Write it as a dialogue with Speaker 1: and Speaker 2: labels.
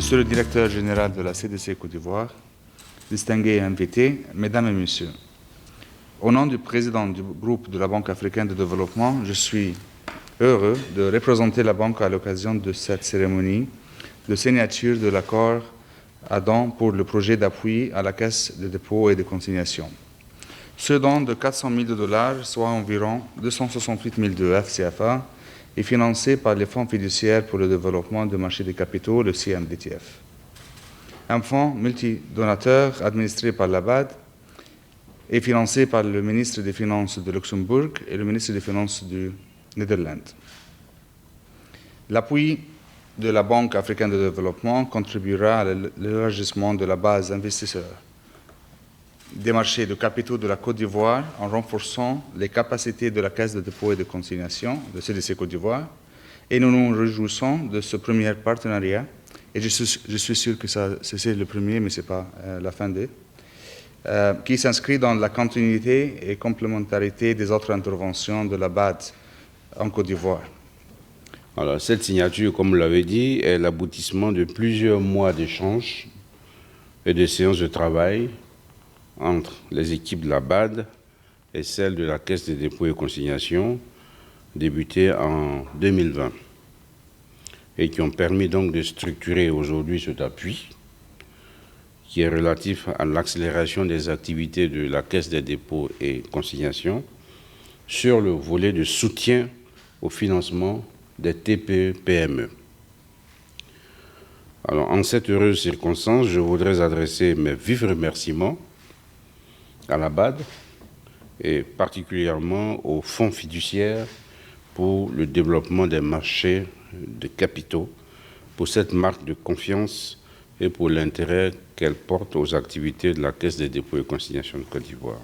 Speaker 1: Monsieur le directeur général de la CDC Côte d'Ivoire, distingués invités, Mesdames et Messieurs, au nom du président du groupe de la Banque africaine de développement, je suis heureux de représenter la Banque à l'occasion de cette cérémonie de signature de l'accord Adam pour le projet d'appui à la Caisse de dépôt et de consignation. Ce don de 400 000 $, soit environ 268 002 FCFA, est financé par les fonds fiduciaires pour le développement du marché des capitaux, le CMDTF. Un fonds multidonateur administré par la BAD est financé par le ministre des Finances de Luxembourg et le ministre des Finances du Netherlands. L'appui de la Banque africaine de développement contribuera à l'élargissement de la base investisseur des marchés de capitaux de la Côte d'Ivoire en renforçant les capacités de la Caisse de dépôt et de consignation de CDC Côte d'Ivoire. Et nous nous réjouissons de ce premier partenariat. Et je suis sûr que c'est le premier, mais ce n'est pas la fin de qui s'inscrit dans la continuité et complémentarité des autres interventions de la BAD en Côte d'Ivoire.
Speaker 2: Alors, cette signature, comme vous l'avez dit, est l'aboutissement de plusieurs mois d'échanges et de séances de travail entre les équipes de la BAD et celles de la Caisse des dépôts et consignations, débutées en 2020, et qui ont permis donc de structurer aujourd'hui cet appui, qui est relatif à l'accélération des activités de la Caisse des dépôts et consignations sur le volet de soutien au financement des TPE-PME. Alors, en cette heureuse circonstance, je voudrais adresser mes vifs remerciements à la BAD et particulièrement au Fonds fiduciaire pour le développement des marchés de capitaux, pour cette marque de confiance et pour l'intérêt qu'elle porte aux activités de la Caisse des dépôts et consignations de Côte d'Ivoire.